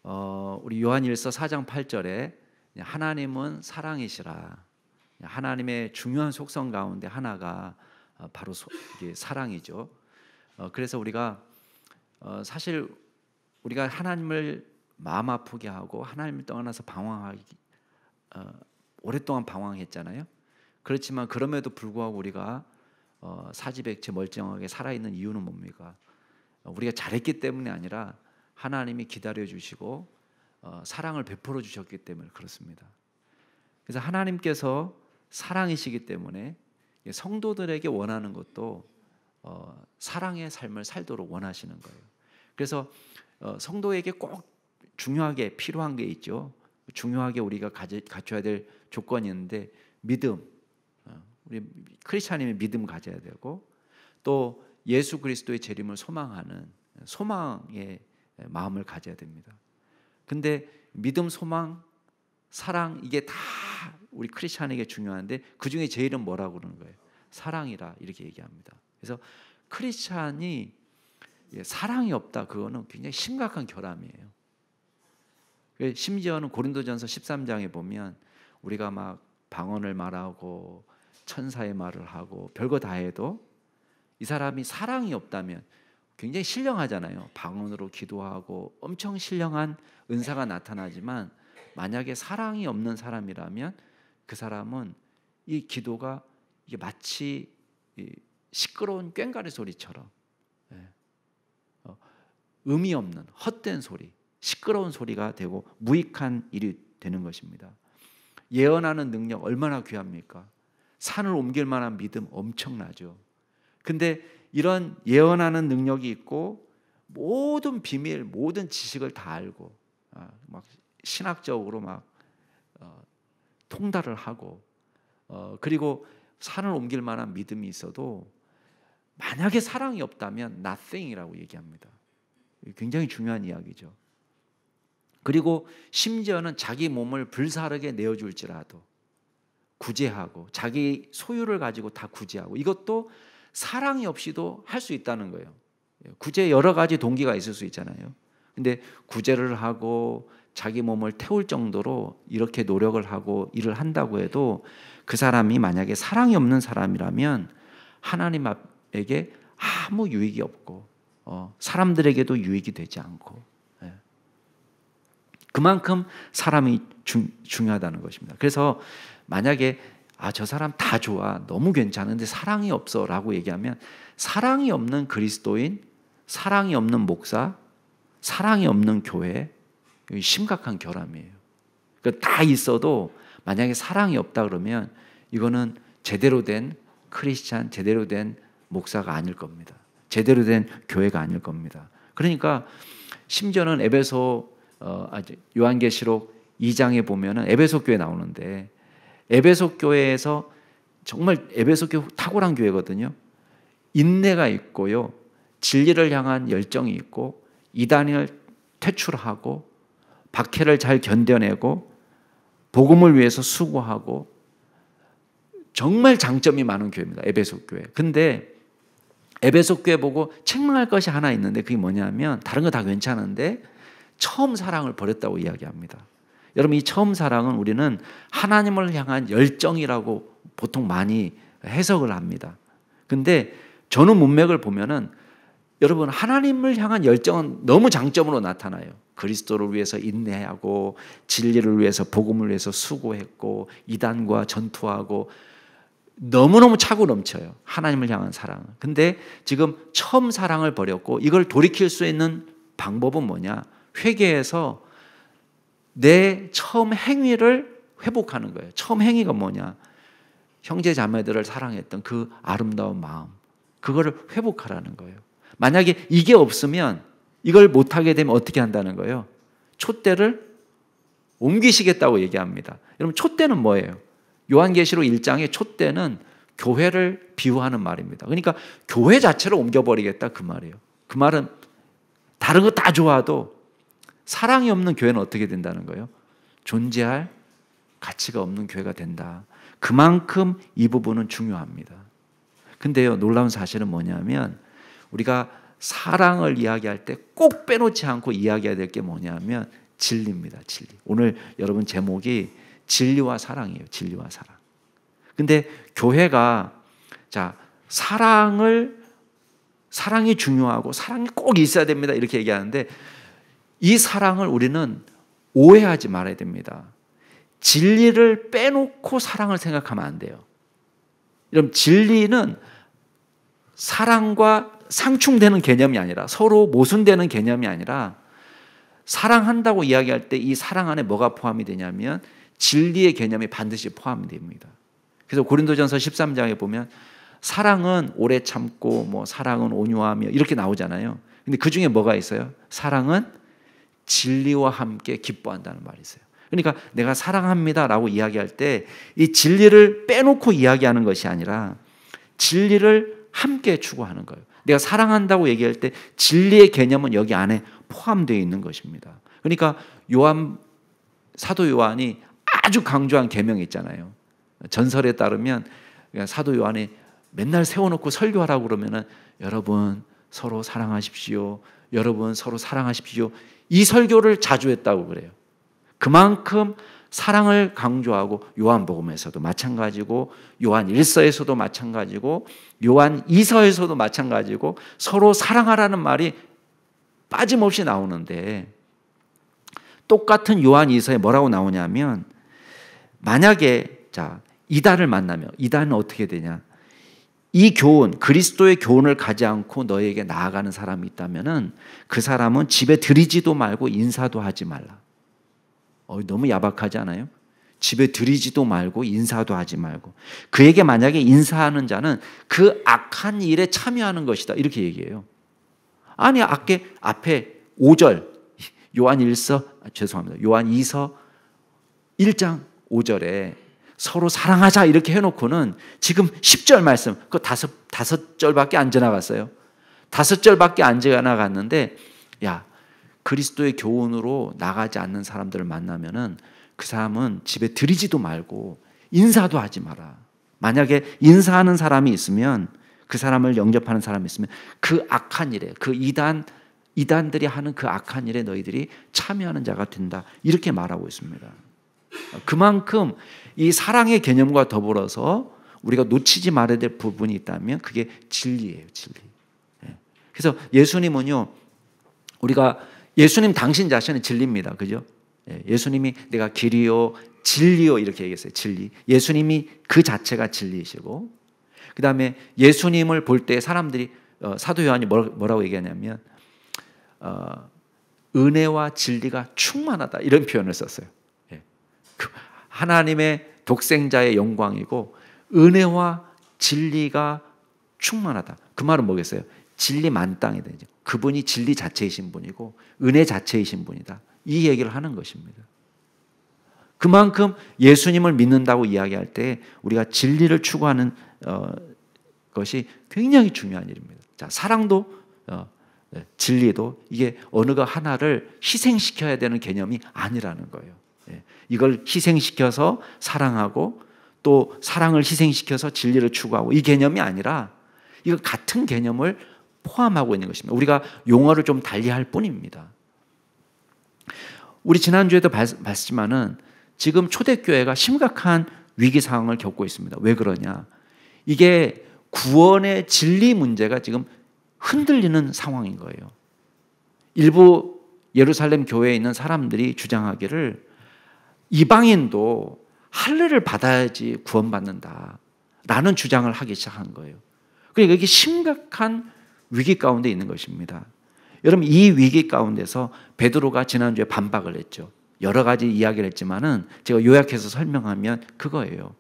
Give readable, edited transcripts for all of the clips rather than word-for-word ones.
우리 요한일서 4장 8절에 하나님은 사랑이시라. 하나님의 중요한 속성 가운데 하나가 바로 이게 사랑이죠. 그래서 우리가 사실 우리가 하나님을 마음 아프게 하고 하나님을 떠나서 방황하기 오랫동안 방황했잖아요. 그렇지만 그럼에도 불구하고 우리가 사지백체 멀쩡하게 살아있는 이유는 뭡니까? 우리가 잘했기 때문이 아니라 하나님이 기다려주시고 사랑을 베풀어 주셨기 때문에 그렇습니다. 그래서 하나님께서 사랑이시기 때문에 성도들에게 원하는 것도 사랑의 삶을 살도록 원하시는 거예요. 그래서 성도에게 꼭 중요하게 필요한 게 있죠. 중요하게 우리가 갖춰야 될 조건이 있는데 믿음, 우리 크리스찬이면 믿음 가져야 되고 또 예수 그리스도의 재림을 소망하는 소망의 마음을 가져야 됩니다. 근데 믿음, 소망, 사랑 이게 다 우리 크리스찬에게 중요한데 그 중에 제일은 뭐라고 그러는 거예요? 사랑이라 이렇게 얘기합니다. 그래서 크리스찬이 사랑이 없다 그거는 굉장히 심각한 결함이에요. 심지어는 고린도전서 13장에 보면 우리가 막 방언을 말하고 천사의 말을 하고 별거 다 해도 이 사람이 사랑이 없다면 굉장히 신령하잖아요. 방언으로 기도하고 엄청 신령한 은사가 나타나지만 만약에 사랑이 없는 사람이라면 그 사람은 이 기도가 이게 마치 시끄러운 꽹과리 소리처럼 의미 없는 헛된 소리, 시끄러운 소리가 되고 무익한 일이 되는 것입니다. 예언하는 능력 얼마나 귀합니까? 산을 옮길 만한 믿음 엄청나죠. 근데 이런 예언하는 능력이 있고 모든 비밀, 모든 지식을 다 알고 막 신학적으로 막 통달을 하고 그리고 산을 옮길 만한 믿음이 있어도 만약에 사랑이 없다면 nothing이라고 얘기합니다. 굉장히 중요한 이야기죠. 그리고 심지어는 자기 몸을 불사르게 내어줄지라도 구제하고 자기 소유를 가지고 다 구제하고 이것도 사랑이 없이도 할 수 있다는 거예요. 구제 여러 가지 동기가 있을 수 있잖아요. 근데 구제를 하고 자기 몸을 태울 정도로 이렇게 노력을 하고 일을 한다고 해도 그 사람이 만약에 사랑이 없는 사람이라면 하나님 앞에게 아무 유익이 없고 사람들에게도 유익이 되지 않고 그만큼 사람이 중요하다는 것입니다. 그래서 만약에 저 사람 다 좋아 너무 괜찮은데 사랑이 없어 라고 얘기하면 사랑이 없는 그리스도인, 사랑이 없는 목사, 사랑이 없는 교회 심각한 결함이에요. 그러니까 다 있어도 만약에 사랑이 없다 그러면 이거는 제대로 된 크리스찬, 제대로 된 목사가 아닐 겁니다. 제대로 된 교회가 아닐 겁니다. 그러니까 심지어는 요한계시록 2장에 보면은 에베소 교회 나오는데 에베소 교회에서 정말 에베소 교회 탁월한 교회거든요. 인내가 있고요. 진리를 향한 열정이 있고 이단을 퇴출하고 박해를 잘 견뎌내고 복음을 위해서 수고하고 정말 장점이 많은 교회입니다. 에베소 교회. 근데 에베소 교회 보고 책망할 것이 하나 있는데 그게 뭐냐면 다른 거 다 괜찮은데 처음 사랑을 버렸다고 이야기합니다. 여러분 이 처음 사랑은 우리는 하나님을 향한 열정이라고 보통 많이 해석을 합니다. 근데 전후 문맥을 보면은 여러분 하나님을 향한 열정은 너무 장점으로 나타나요. 그리스도를 위해서 인내하고 진리를 위해서 복음을 위해서 수고했고 이단과 전투하고 너무너무 차고 넘쳐요. 하나님을 향한 사랑은. 근데 지금 처음 사랑을 버렸고 이걸 돌이킬 수 있는 방법은 뭐냐? 회개해서 내 처음 행위를 회복하는 거예요. 처음 행위가 뭐냐? 형제 자매들을 사랑했던 그 아름다운 마음, 그거를 회복하라는 거예요. 만약에 이게 없으면 이걸 못하게 되면 어떻게 한다는 거예요? 촛대를 옮기시겠다고 얘기합니다. 여러분 촛대는 뭐예요? 요한계시록 1장의 촛대는 교회를 비유하는 말입니다. 그러니까 교회 자체를 옮겨버리겠다 그 말이에요. 그 말은 다른 거 다 좋아도 사랑이 없는 교회는 어떻게 된다는 거예요? 존재할 가치가 없는 교회가 된다. 그만큼 이 부분은 중요합니다. 근데요, 놀라운 사실은 뭐냐면 우리가 사랑을 이야기할 때 꼭 빼놓지 않고 이야기해야 될 게 뭐냐면 진리입니다. 진리. 오늘 여러분 제목이 진리와 사랑이에요. 진리와 사랑. 근데 교회가 자, 사랑이 중요하고 사랑이 꼭 있어야 됩니다. 이렇게 얘기하는데 이 사랑을 우리는 오해하지 말아야 됩니다. 진리를 빼놓고 사랑을 생각하면 안 돼요. 여러분, 진리는 사랑과 상충되는 개념이 아니라 서로 모순되는 개념이 아니라 사랑한다고 이야기할 때 이 사랑 안에 뭐가 포함이 되냐면 진리의 개념이 반드시 포함이 됩니다. 그래서 고린도전서 13장에 보면 사랑은 오래 참고 뭐 사랑은 온유하며 이렇게 나오잖아요. 근데 그 중에 뭐가 있어요? 사랑은 진리와 함께 기뻐한다는 말이 있어요. 그러니까 내가 사랑합니다라고 이야기할 때 이 진리를 빼놓고 이야기하는 것이 아니라 진리를 함께 추구하는 거예요. 내가 사랑한다고 얘기할 때 진리의 개념은 여기 안에 포함되어 있는 것입니다. 그러니까 사도 요한이 아주 강조한 계명이 있잖아요. 전설에 따르면 사도 요한이 맨날 세워놓고 설교하라고 그러면은 여러분 서로 사랑하십시오. 여러분 서로 사랑하십시오. 이 설교를 자주 했다고 그래요. 그만큼 사랑을 강조하고 요한복음에서도 마찬가지고 요한 1서에서도 마찬가지고 요한 2서에서도 마찬가지고 서로 사랑하라는 말이 빠짐없이 나오는데 똑같은 요한 2서에 뭐라고 나오냐면 만약에 자 이단을 만나면 이단은 어떻게 되냐? 이 교훈, 그리스도의 교훈을 가지 않고 너에게 나아가는 사람이 있다면은 그 사람은 집에 들이지도 말고 인사도 하지 말라. 너무 야박하지 않아요? 집에 들이지도 말고 인사도 하지 말고 그에게 만약에 인사하는 자는 그 악한 일에 참여하는 것이다. 이렇게 얘기해요. 아니 앞에 5절 요한 2서 1장 5절에 서로 사랑하자 이렇게 해놓고는 지금 10절 말씀 그 다섯 절밖에 안 지나갔어요. 5절밖에 안 지나갔는데 야 그리스도의 교훈으로 나가지 않는 사람들을 만나면은 그 사람은 집에 들이지도 말고 인사도 하지 마라. 만약에 인사하는 사람이 있으면 그 사람을 영접하는 사람이 있으면 그 악한 일에 그 이단들이 하는 그 악한 일에 너희들이 참여하는 자가 된다. 이렇게 말하고 있습니다. 그만큼 이 사랑의 개념과 더불어서 우리가 놓치지 말아야 될 부분이 있다면 그게 진리예요. 진리. 그래서 예수님은요. 우리가 예수님 당신 자신은 진리입니다. 그죠? 예수님이 내가 길이요 진리요 이렇게 얘기했어요. 진리. 예수님이 그 자체가 진리이시고 그 다음에 예수님을 볼 때 사람들이 사도 요한이 뭐라고 얘기하냐면 은혜와 진리가 충만하다 이런 표현을 썼어요. 하나님의 독생자의 영광이고 은혜와 진리가 충만하다. 그 말은 뭐겠어요? 진리 만땅이 되죠. 그분이 진리 자체이신 분이고 은혜 자체이신 분이다. 이 얘기를 하는 것입니다. 그만큼 예수님을 믿는다고 이야기할 때 우리가 진리를 추구하는 것이 굉장히 중요한 일입니다. 자, 사랑도 진리도 이게 어느 거 하나를 희생시켜야 되는 개념이 아니라는 거예요. 이걸 희생시켜서 사랑하고 또 사랑을 희생시켜서 진리를 추구하고 이 개념이 아니라 이거 같은 개념을 포함하고 있는 것입니다. 우리가 용어를 좀 달리할 뿐입니다. 우리 지난주에도 봤지만은 지금 초대교회가 심각한 위기 상황을 겪고 있습니다. 왜 그러냐? 이게 구원의 진리 문제가 지금 흔들리는 상황인 거예요. 일부 예루살렘 교회에 있는 사람들이 주장하기를 이방인도 할례를 받아야지 구원받는다라는 주장을 하기 시작한 거예요. 그러니까 이게 심각한 위기 가운데 있는 것입니다. 여러분 이 위기 가운데서 베드로가 지난주에 반박을 했죠. 여러 가지 이야기를 했지만은 제가 요약해서 설명하면 그거예요.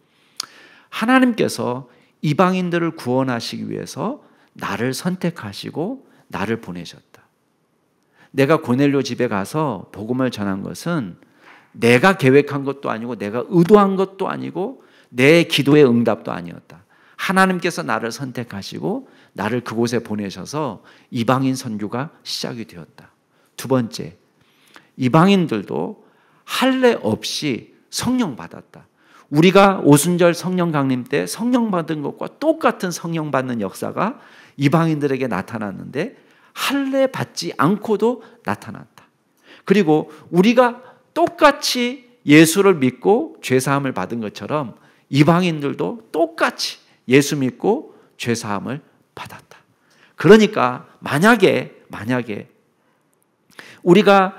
하나님께서 이방인들을 구원하시기 위해서 나를 선택하시고 나를 보내셨다. 내가 고넬료 집에 가서 복음을 전한 것은 내가 계획한 것도 아니고 내가 의도한 것도 아니고 내 기도의 응답도 아니었다. 하나님께서 나를 선택하시고 나를 그곳에 보내셔서 이방인 선교가 시작이 되었다. 두 번째, 이방인들도 할례 없이 성령 받았다. 우리가 오순절 성령 강림 때 성령 받은 것과 똑같은 성령 받는 역사가 이방인들에게 나타났는데 할례 받지 않고도 나타났다. 그리고 우리가 똑같이 예수를 믿고 죄사함을 받은 것처럼 이방인들도 똑같이 예수 믿고 죄사함을 받았다. 그러니까 만약에 우리가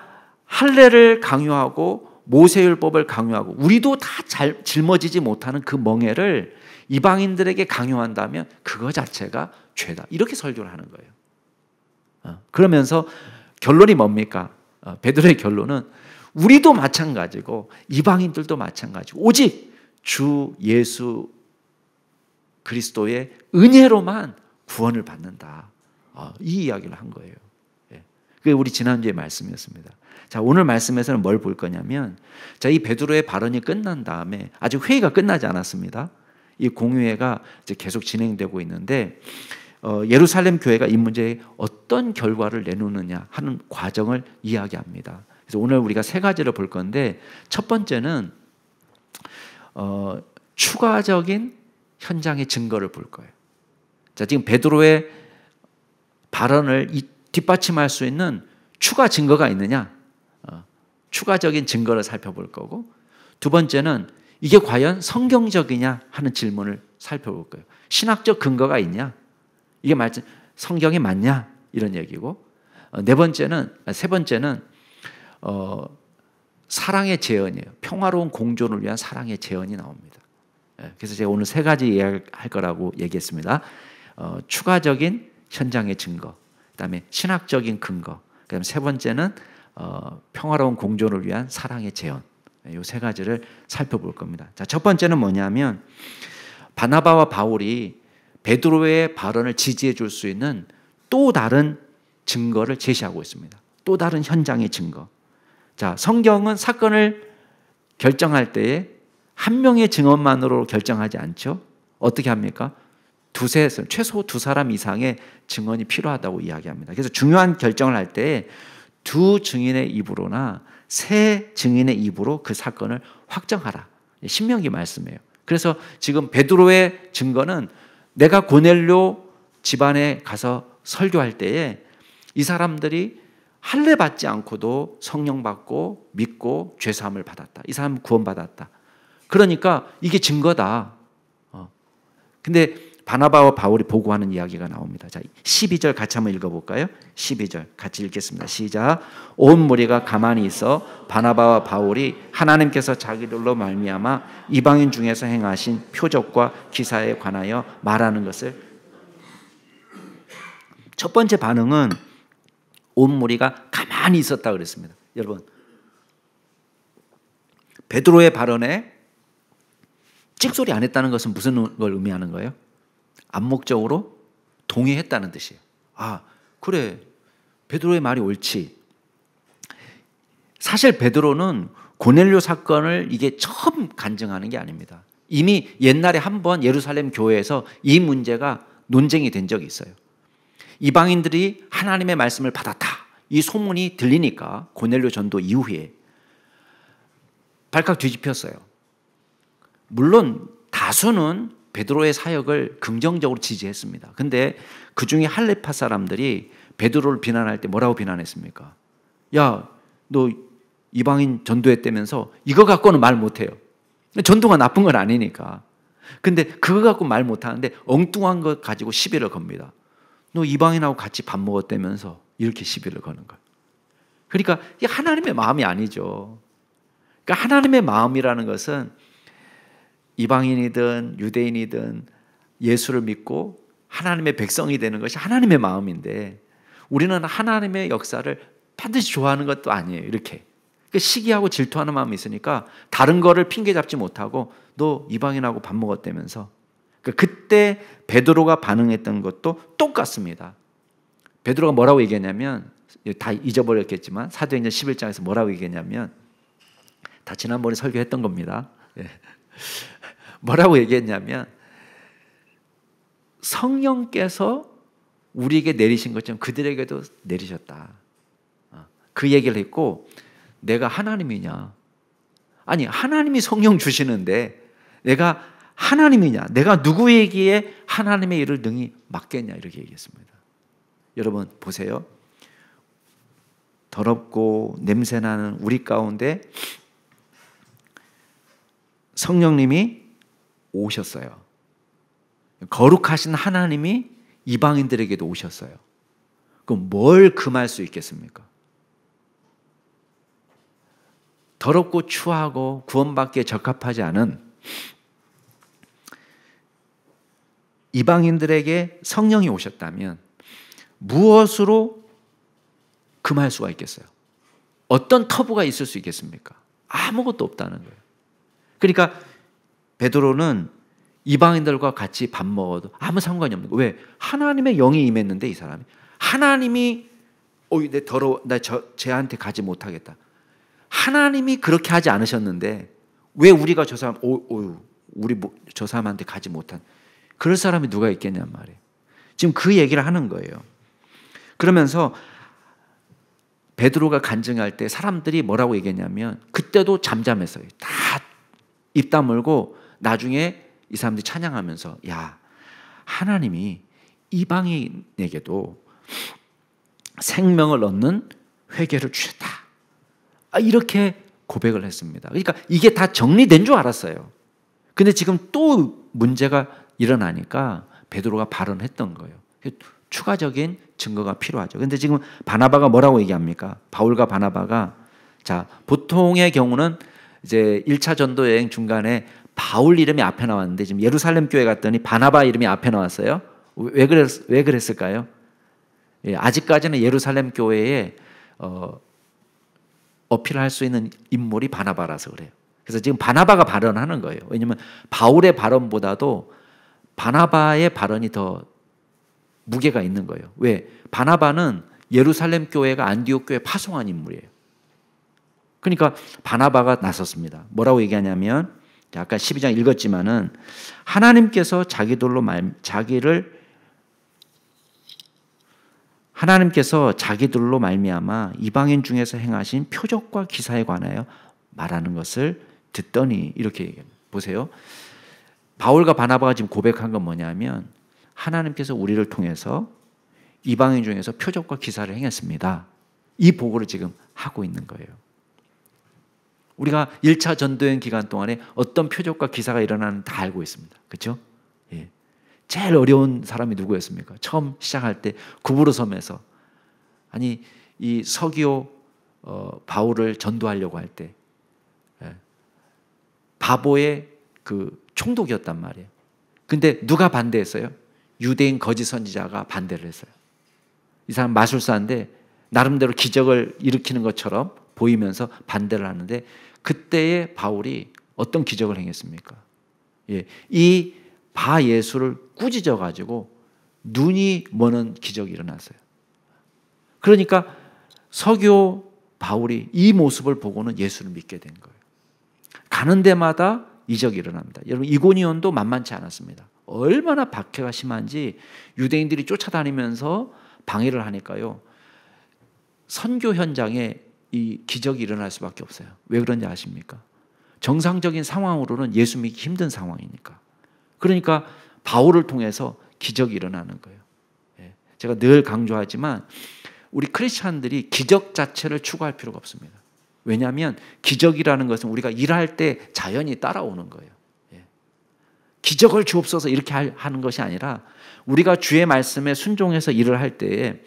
할례를 강요하고 모세율법을 강요하고 우리도 다 잘 짊어지지 못하는 그 멍에를 이방인들에게 강요한다면 그거 자체가 죄다. 이렇게 설교를 하는 거예요. 그러면서 결론이 뭡니까? 베드로의 결론은 우리도 마찬가지고 이방인들도 마찬가지고 오직 주 예수 그리스도의 은혜로만 구원을 받는다. 이 이야기를 한 거예요. 그게 우리 지난주의 말씀이었습니다. 자, 오늘 말씀에서는 뭘 볼 거냐면, 자, 이 베드로의 발언이 끝난 다음에 아직 회의가 끝나지 않았습니다. 이 공유회가 이제 계속 진행되고 있는데, 예루살렘 교회가 이 문제에 어떤 결과를 내놓느냐 하는 과정을 이야기합니다. 그래서 오늘 우리가 세 가지를 볼 건데, 첫 번째는 추가적인 현장의 증거를 볼 거예요. 자, 지금 베드로의 발언을 뒷받침할 수 있는 추가 증거가 있느냐? 추가적인 증거를 살펴볼 거고, 두 번째는 이게 과연 성경적이냐 하는 질문을 살펴볼 거예요. 신학적 근거가 있냐? 이게 성경이 맞냐? 이런 얘기고, 세 번째는 사랑의 재현이에요. 평화로운 공존을 위한 사랑의 재현이 나옵니다. 그래서 제가 오늘 세 가지 이야기할 거라고 얘기했습니다. 추가적인 현장의 증거, 그다음에 신학적인 근거, 그다음에 세 번째는 평화로운 공존을 위한 사랑의 재현. 이 세 가지를 살펴볼 겁니다. 자, 첫 번째는 뭐냐면 바나바와 바울이 베드로의 발언을 지지해 줄 수 있는 또 다른 증거를 제시하고 있습니다. 또 다른 현장의 증거. 자, 성경은 사건을 결정할 때에 한 명의 증언만으로 결정하지 않죠. 어떻게 합니까? 최소 두 사람 이상의 증언이 필요하다고 이야기합니다. 그래서 중요한 결정을 할 때 두 증인의 입으로나 세 증인의 입으로 그 사건을 확정하라. 신명기 말씀이에요. 그래서 지금 베드로의 증거는 내가 고넬료 집안에 가서 설교할 때에 이 사람들이 할례 받지 않고도 성령 받고 믿고 죄사함을 받았다. 이 사람은 구원받았다. 그러니까 이게 증거다. 근데 바나바와 바울이 보고하는 이야기가 나옵니다. 자, 12절 같이 한번 읽어볼까요? 12절 같이 읽겠습니다. 시작. 온 무리가 가만히 있어 바나바와 바울이 하나님께서 자기들로 말미암아 이방인 중에서 행하신 표적과 기사에 관하여 말하는 것을. 첫 번째 반응은 온 무리가 가만히 있었다 그랬습니다. 여러분, 베드로의 발언에 찍소리 안 했다는 것은 무슨 걸 의미하는 거예요? 암묵적으로 동의했다는 뜻이에요. 아, 그래, 베드로의 말이 옳지. 사실 베드로는 고넬료 사건을 이게 처음 간증하는 게 아닙니다. 이미 옛날에 한번 예루살렘 교회에서 이 문제가 논쟁이 된 적이 있어요. 이방인들이 하나님의 말씀을 받았다, 이 소문이 들리니까 고넬료 전도 이후에 발칵 뒤집혔어요. 물론 다수는 베드로의 사역을 긍정적으로 지지했습니다. 근데 그 중에 할레파 사람들이 베드로를 비난할 때 뭐라고 비난했습니까? 야, 너 이방인 전도했다면서 이거 갖고는 말 못해요. 전도가 나쁜 건 아니니까. 근데 그거 갖고 말 못하는데 엉뚱한 것 가지고 시비를 겁니다. 너 이방인하고 같이 밥 먹었다면서 이렇게 시비를 거는 거예요. 그러니까 이게 하나님의 마음이 아니죠. 그러니까 하나님의 마음이라는 것은 이방인이든 유대인이든 예수를 믿고 하나님의 백성이 되는 것이 하나님의 마음인데, 우리는 하나님의 역사를 반드시 좋아하는 것도 아니에요. 이렇게 시기하고 질투하는 마음이 있으니까 다른 거를 핑계 잡지 못하고 너 이방인하고 밥 먹었다면서. 그때 베드로가 반응했던 것도 똑같습니다. 베드로가 뭐라고 얘기했냐면, 다 잊어버렸겠지만 사도행전 11장에서 뭐라고 얘기했냐면, 다 지난번에 설교했던 겁니다. 뭐라고 얘기했냐면, 성령께서 우리에게 내리신 것처럼 그들에게도 내리셨다. 그 얘기를 했고, 내가 하나님이냐? 아니, 하나님이 성령 주시는데 내가 하나님이냐? 내가 누구에게 하나님의 일을 능히 맡겠냐? 이렇게 얘기했습니다. 여러분 보세요. 더럽고 냄새나는 우리 가운데 성령님이 오셨어요. 거룩하신 하나님이 이방인들에게도 오셨어요. 그럼 뭘 금할 수 있겠습니까? 더럽고 추하고 구원받기에 적합하지 않은 이방인들에게 성령이 오셨다면 무엇으로 금할 수가 있겠어요? 어떤 터부가 있을 수 있겠습니까? 아무것도 없다는 거예요. 그러니까 베드로는 이방인들과 같이 밥 먹어도 아무 상관이 없는 거예요. 왜? 하나님의 영이 임했는데 이 사람이 하나님이 내 더러워 나 쟤한테 가지 못하겠다. 하나님이 그렇게 하지 않으셨는데 왜 우리가 저 사람 우리 저 사람한테 가지 못한 그럴 사람이 누가 있겠냔 말이에요. 지금 그 얘기를 하는 거예요. 그러면서 베드로가 간증할 때 사람들이 뭐라고 얘기했냐면 그때도 잠잠했어요. 다 입 다물고 나중에 이 사람들이 찬양하면서 야 하나님이 이방인에게도 생명을 얻는 회개를 주셨다. 이렇게 고백을 했습니다. 그러니까 이게 다 정리된 줄 알았어요. 근데 지금 또 문제가 일어나니까 베드로가 발언했던 거예요. 추가적인 증거가 필요하죠. 근데 지금 바나바가 뭐라고 얘기합니까? 바울과 바나바가 자, 보통의 경우는 이제 1차 전도 여행 중간에 바울 이름이 앞에 나왔는데 지금 예루살렘 교회 갔더니 바나바 이름이 앞에 나왔어요. 왜 그랬을까요? 예, 아직까지는 예루살렘 교회에 어필할 수 있는 인물이 바나바라서 그래요. 그래서 지금 바나바가 발언하는 거예요. 왜냐하면 바울의 발언보다도 바나바의 발언이 더 무게가 있는 거예요. 왜? 바나바는 예루살렘 교회가 안디옥 교회 파송한 인물이에요. 그러니까 바나바가 나섰습니다. 뭐라고 얘기하냐면 아까 12장 읽었지만은 하나님께서 자기들로 말미암아 이방인 중에서 행하신 표적과 기사에 관하여 말하는 것을 듣더니 이렇게 얘기합니다. 보세요. 바울과 바나바가 지금 고백한 건 뭐냐면 하나님께서 우리를 통해서 이방인 중에서 표적과 기사를 행했습니다. 이 보고를 지금 하고 있는 거예요. 우리가 1차 전도여행 기간 동안에 어떤 표적과 기사가 일어나는지 다 알고 있습니다. 그렇죠? 예. 제일 어려운 사람이 누구였습니까? 처음 시작할 때 구부로 섬에서 아니 이 서기오 바울을 전도하려고 할 때 바보의 그 총독이었단 말이에요. 근데 누가 반대했어요? 유대인 거짓 선지자가 반대를 했어요. 이 사람 마술사인데 나름대로 기적을 일으키는 것처럼 보이면서 반대를 하는데 그때의 바울이 어떤 기적을 행했습니까? 예, 이 바 예수를 꾸짖어 가지고 눈이 머는 기적이 일어났어요. 그러니까 서교 바울이 이 모습을 보고는 예수를 믿게 된 거예요. 가는 데마다 이적이 일어납니다. 여러분 이고니온도 만만치 않았습니다. 얼마나 박해가 심한지 유대인들이 쫓아다니면서 방해를 하니까요. 선교 현장에 이 기적이 일어날 수밖에 없어요. 왜 그런지 아십니까? 정상적인 상황으로는 예수 믿기 힘든 상황이니까. 그러니까 바울을 통해서 기적이 일어나는 거예요. 제가 늘 강조하지만 우리 크리스찬들이 기적 자체를 추구할 필요가 없습니다. 왜냐하면 기적이라는 것은 우리가 일할 때 자연히 따라오는 거예요. 기적을 주옵소서 이렇게 하는 것이 아니라 우리가 주의 말씀에 순종해서 일을 할 때에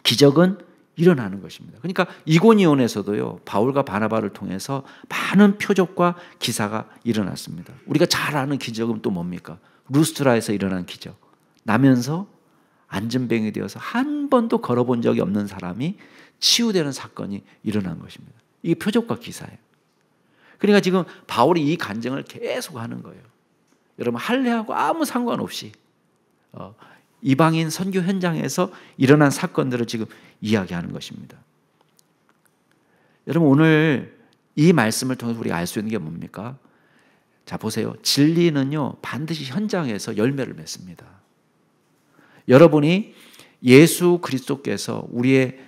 기적은 일어나는 것입니다. 그러니까 이고니온에서도요 바울과 바나바를 통해서 많은 표적과 기사가 일어났습니다. 우리가 잘 아는 기적은 또 뭡니까? 루스트라에서 일어난 기적. 나면서 안전병이 되어서 한 번도 걸어본 적이 없는 사람이 치유되는 사건이 일어난 것입니다. 이게 표적과 기사예요. 그러니까 지금 바울이 이 간증을 계속 하는 거예요. 여러분 할례하고 아무 상관없이 이방인 선교 현장에서 일어난 사건들을 지금 이야기하는 것입니다. 여러분 오늘 이 말씀을 통해서 우리가 알 수 있는 게 뭡니까? 자 보세요. 진리는요 반드시 현장에서 열매를 맺습니다. 여러분이 예수 그리스도께서 우리의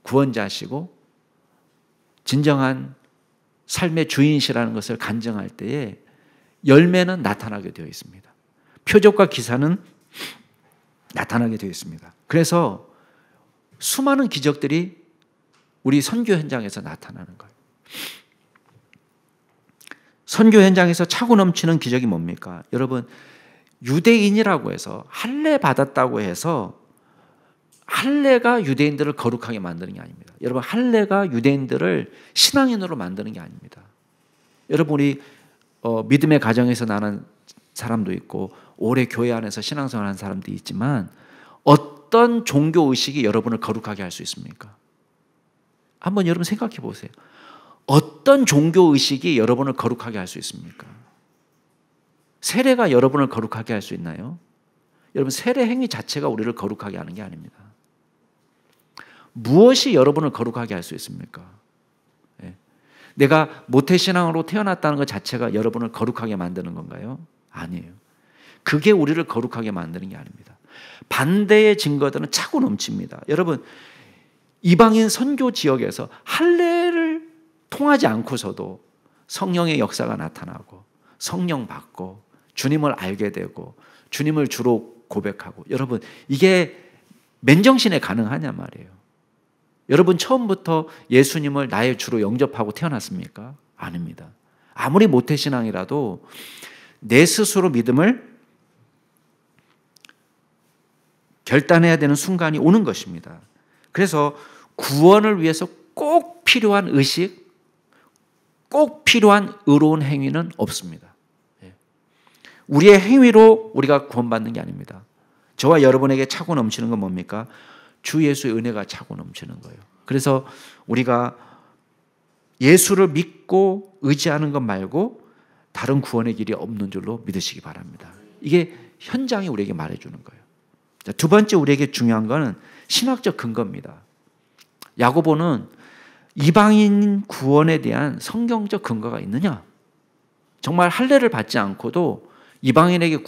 구원자시고 진정한 삶의 주인이시라는 것을 간증할 때에 열매는 나타나게 되어 있습니다. 표적과 기사는 나타나게 되어 있습니다. 그래서 수많은 기적들이 우리 선교 현장에서 나타나는 거예요. 선교 현장에서 차고 넘치는 기적이 뭡니까? 여러분, 유대인이라고 해서 할례 받았다고 해서 할례가 유대인들을 거룩하게 만드는 게 아닙니다. 여러분, 할례가 유대인들을 신앙인으로 만드는 게 아닙니다. 여러분, 우리 믿음의 가정에서 나는 사람도 있고 오래 교회 안에서 신앙생활하는 사람도 있지만 어떤 종교 의식이 여러분을 거룩하게 할 수 있습니까? 한번 여러분 생각해 보세요. 어떤 종교 의식이 여러분을 거룩하게 할 수 있습니까? 세례가 여러분을 거룩하게 할 수 있나요? 여러분, 세례 행위 자체가 우리를 거룩하게 하는 게 아닙니다. 무엇이 여러분을 거룩하게 할 수 있습니까? 예. 내가 모태신앙으로 태어났다는 것 자체가 여러분을 거룩하게 만드는 건가요? 아니에요. 그게 우리를 거룩하게 만드는 게 아닙니다. 반대의 증거들은 차고 넘칩니다. 여러분, 이방인 선교 지역에서 할례를 통하지 않고서도 성령의 역사가 나타나고 성령 받고 주님을 알게 되고 주님을 주로 고백하고, 여러분, 이게 맨정신에 가능하냐 말이에요. 여러분, 처음부터 예수님을 나의 주로 영접하고 태어났습니까? 아닙니다. 아무리 모태신앙이라도 내 스스로 믿음을 결단해야 되는 순간이 오는 것입니다. 그래서 구원을 위해서 꼭 필요한 의식, 꼭 필요한 의로운 행위는 없습니다. 우리의 행위로 우리가 구원받는 게 아닙니다. 저와 여러분에게 차고 넘치는 건 뭡니까? 주 예수의 은혜가 차고 넘치는 거예요. 그래서 우리가 예수를 믿고 의지하는 것 말고 다른 구원의 길이 없는 줄로 믿으시기 바랍니다. 이게 현장이 우리에게 말해주는 거예요. 자, 두 번째 우리에게 중요한 것은 신학적 근거입니다. 야고보는 이방인 구원에 대한 성경적 근거가 있느냐? 정말 할례를 받지 않고도 이방인에게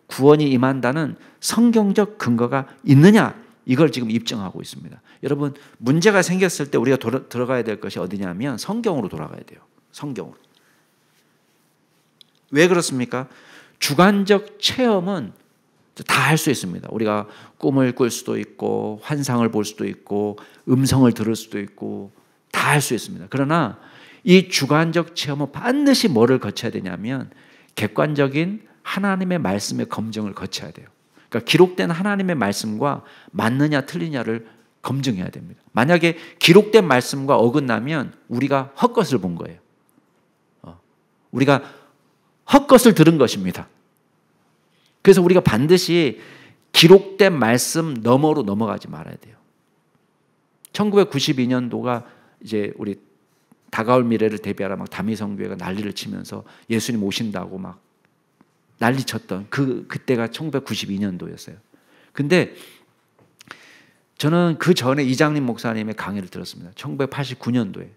구원이 임한다는 성경적 근거가 있느냐? 이걸 지금 입증하고 있습니다. 여러분, 문제가 생겼을 때 우리가 들어가야 될 것이 어디냐면 성경으로 돌아가야 돼요. 성경으로. 왜 그렇습니까? 주관적 체험은 다 할 수 있습니다. 우리가 꿈을 꿀 수도 있고 환상을 볼 수도 있고 음성을 들을 수도 있고 다 할 수 있습니다. 그러나 이 주관적 체험은 반드시 뭐를 거쳐야 되냐면 객관적인 하나님의 말씀의 검증을 거쳐야 돼요. 그러니까 기록된 하나님의 말씀과 맞느냐 틀리냐를 검증해야 됩니다. 만약에 기록된 말씀과 어긋나면 우리가 헛것을 본 거예요. 우리가 헛것을 들은 것입니다. 그래서 우리가 반드시 기록된 말씀 너머로 넘어가지 말아야 돼요. 1992년도가 이제 우리 다가올 미래를 대비하라 막 다미성교회가 난리를 치면서 예수님 오신다고 막 난리쳤던 그때가 1992년도였어요. 근데 저는 그 전에 이장림 목사님의 강의를 들었습니다. 1989년도에.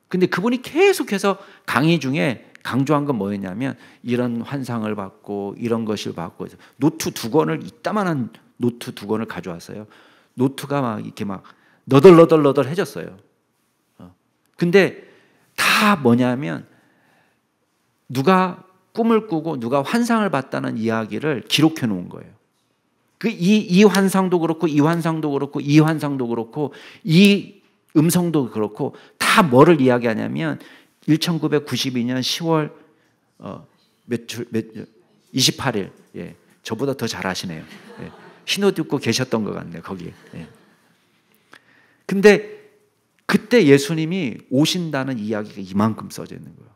근데 그분이 계속해서 강의 중에 강조한 건 뭐였냐면 이런 환상을 받고 이런 것을 받고 노트 2권을 이따만한 노트 2권을 가져왔어요. 노트가 막 이렇게 막 너덜너덜해졌어요. 근데 다 뭐냐면 누가 꿈을 꾸고 누가 환상을 봤다는 이야기를 기록해 놓은 거예요. 이 환상도 그렇고 이 환상도 그렇고 이 환상도 그렇고 이 음성도 그렇고 다 뭐를 이야기하냐면 1992년 10월 28일, 예, 저보다 더 잘 아시네요. 예, 흰 옷 입고 계셨던 것 같네요, 거기에. 예. 근데 그때 예수님이 오신다는 이야기가 이만큼 써져 있는 거예요.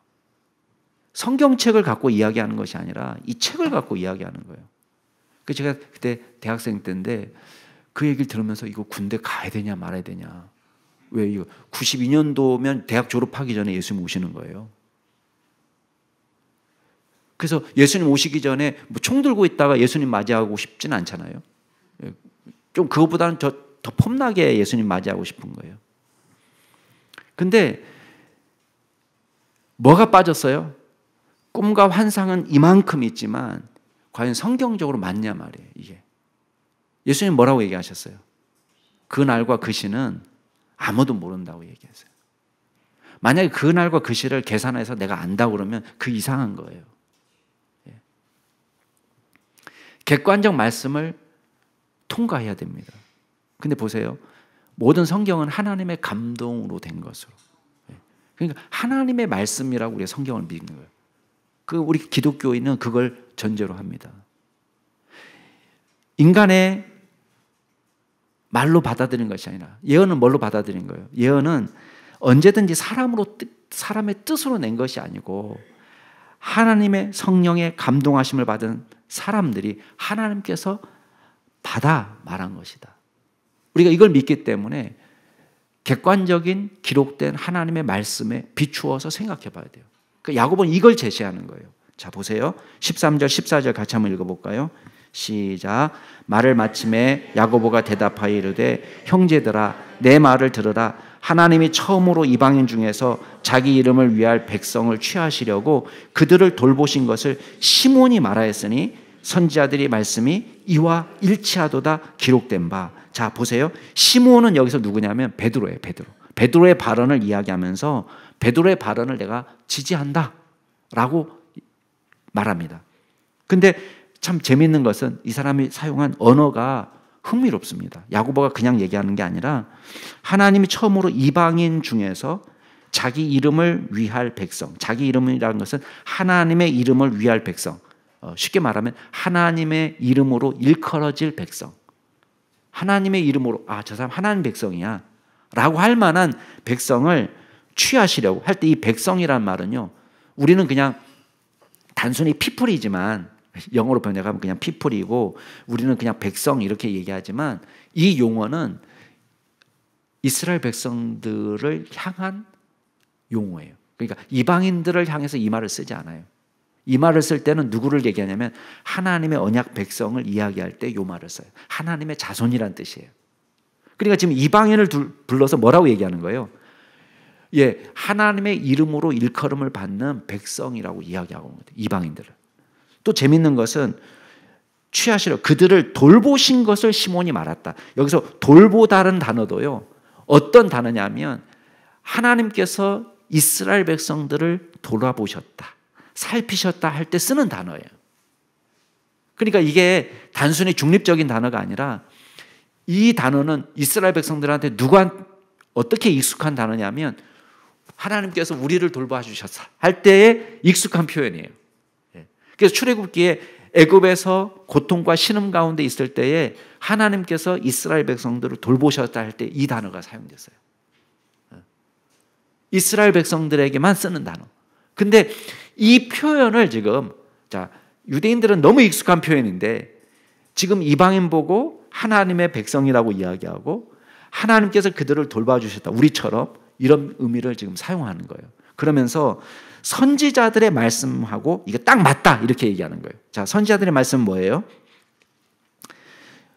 성경책을 갖고 이야기하는 것이 아니라 이 책을 갖고 이야기하는 거예요. 그래서 제가 그때 대학생 때인데 그 얘기를 들으면서 이거 군대 가야 되냐 말아야 되냐. 왜 이거 92년도면 대학 졸업하기 전에 예수님 오시는 거예요. 그래서 예수님 오시기 전에 뭐 총 들고 있다가 예수님 맞이하고 싶진 않잖아요. 좀 그것보다는 더 폼나게 예수님 맞이하고 싶은 거예요. 근데 뭐가 빠졌어요? 꿈과 환상은 이만큼 있지만 과연 성경적으로 맞냐 말이에요. 이게 예수님 뭐라고 얘기하셨어요? 그 날과 그 시는 아무도 모른다고 얘기했어요. 만약에 그 날과 그 시를 계산해서 내가 안다고 그러면 그 이상한 거예요. 예. 객관적 말씀을 통과해야 됩니다. 근데 보세요. 모든 성경은 하나님의 감동으로 된 것으로. 그러니까 하나님의 말씀이라고 우리가 성경을 믿는 거예요. 우리 기독교인은 그걸 전제로 합니다. 인간의 말로 받아들인 것이 아니라 예언은 뭘로 받아들인 거예요? 예언은 언제든지 사람의 뜻으로 낸 것이 아니고 하나님의 성령의 감동하심을 받은 사람들이 하나님께서 받아 말한 것이다. 우리가 이걸 믿기 때문에 객관적인 기록된 하나님의 말씀에 비추어서 생각해 봐야 돼요. 그러니까 야고보는 이걸 제시하는 거예요. 자, 보세요. 13절, 14절 같이 한번 읽어볼까요? 시작. 말을 마침에 야고보가 대답하여 이르되 형제들아 내 말을 들으라. 하나님이 처음으로 이방인 중에서 자기 이름을 위할 백성을 취하시려고 그들을 돌보신 것을 시몬이 말하였으니 선지자들이 말씀이 이와 일치하도다 기록된 바. 자, 보세요. 시몬은 여기서 누구냐면 베드로예요. 베드로의 발언을 이야기하면서 베드로의 발언을 내가 지지한다 라고 말합니다. 근데 참 재미있는 것은 이 사람이 사용한 언어가 흥미롭습니다. 야고보가 그냥 얘기하는 게 아니라 하나님이 처음으로 이방인 중에서 자기 이름을 위할 백성, 자기 이름이라는 것은 하나님의 이름을 위할 백성, 쉽게 말하면 하나님의 이름으로 일컬어질 백성, 하나님의 이름으로 저 사람 하나님 백성이야 라고 할 만한 백성을 취하시려고 할 때 이 백성이란 말은요, 우리는 그냥 단순히 피플이지만 영어로 번역하면 그냥 피플이고 우리는 그냥 백성 이렇게 얘기하지만 이 용어는 이스라엘 백성들을 향한 용어예요. 그러니까 이방인들을 향해서 이 말을 쓰지 않아요. 이 말을 쓸 때는 누구를 얘기하냐면 하나님의 언약 백성을 이야기할 때 이 말을 써요. 하나님의 자손이란 뜻이에요. 그러니까 지금 이방인을 불러서 뭐라고 얘기하는 거예요? 예, 하나님의 이름으로 일컬음을 받는 백성이라고 이야기하고 있는 거예요. 이방인들을. 또 재밌는 것은 취하시려 그들을 돌보신 것을 시몬이 말했다. 여기서 돌보다는 단어도요, 어떤 단어냐면 하나님께서 이스라엘 백성들을 돌아보셨다, 살피셨다 할 때 쓰는 단어예요. 그러니까 이게 단순히 중립적인 단어가 아니라 이 단어는 이스라엘 백성들한테 어떻게 익숙한 단어냐면 하나님께서 우리를 돌봐주셨다 할 때에 익숙한 표현이에요. 그래서 출애굽기에 애굽에서 고통과 신음 가운데 있을 때에 하나님께서 이스라엘 백성들을 돌보셨다 할 때 이 단어가 사용됐어요. 이스라엘 백성들에게만 쓰는 단어. 근데 이 표현을 지금 유대인들은 너무 익숙한 표현인데 지금 이방인 보고 하나님의 백성이라고 이야기하고 하나님께서 그들을 돌봐주셨다, 우리처럼 이런 의미를 지금 사용하는 거예요. 그러면서 선지자들의 말씀하고 이게 딱 맞다 이렇게 얘기하는 거예요. 자, 선지자들의 말씀은 뭐예요?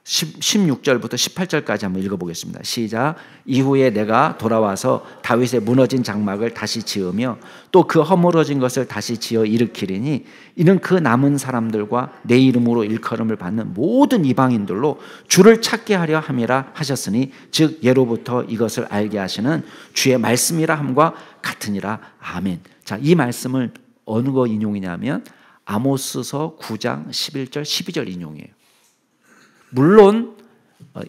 16절부터 18절까지 한번 읽어보겠습니다. 시작. 이후에 내가 돌아와서 다윗의 무너진 장막을 다시 지으며 또 그 허물어진 것을 다시 지어 일으키리니 이는 그 남은 사람들과 내 이름으로 일컬음을 받는 모든 이방인들로 주를 찾게 하려 함이라 하셨으니 즉 예로부터 이것을 알게 하시는 주의 말씀이라 함과 같으니라. 아멘. 자, 이 말씀을 어느 거 인용이냐면 아모스서 9장 11절 12절 인용이에요. 물론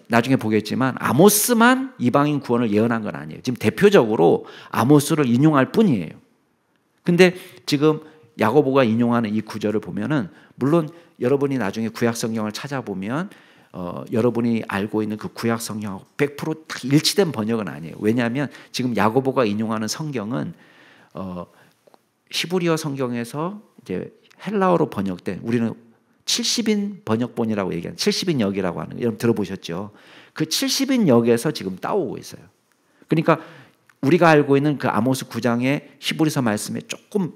나중에 보겠지만 아모스만 이방인 구원을 예언한 건 아니에요. 지금 대표적으로 아모스를 인용할 뿐이에요. 근데 지금 야고보가 인용하는 이 구절을 보면은 물론 여러분이 나중에 구약 성경을 찾아보면 여러분이 알고 있는 그 구약 성경하고 100% 딱 일치된 번역은 아니에요. 왜냐하면 지금 야고보가 인용하는 성경은 히브리어 성경에서 이제 헬라어로 번역된, 우리는 70인 번역본이라고 얘기하는 70인 역이라고 하는 거 여러분 들어보셨죠? 그 70인 역에서 지금 따오고 있어요. 그러니까 우리가 알고 있는 그 아모스 9장의 히브리서 말씀에 조금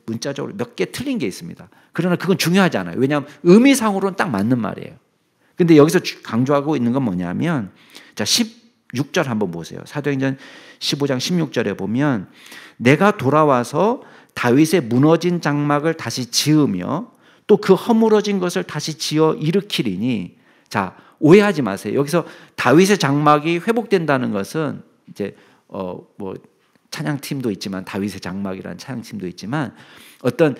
문자적으로 몇 개 틀린 게 있습니다. 그러나 그건 중요하지 않아요. 왜냐하면 의미상으로는 딱 맞는 말이에요. 근데 여기서 강조하고 있는 건 뭐냐면, 자, 16절 한번 보세요. 사도행전 15장 16절에 보면 내가 돌아와서 다윗의 무너진 장막을 다시 지으며 또 그 허물어진 것을 다시 지어 일으키리니. 자, 오해하지 마세요. 여기서 다윗의 장막이 회복된다는 것은 이제 뭐 찬양팀도 있지만, 다윗의 장막이라는 찬양팀도 있지만 어떤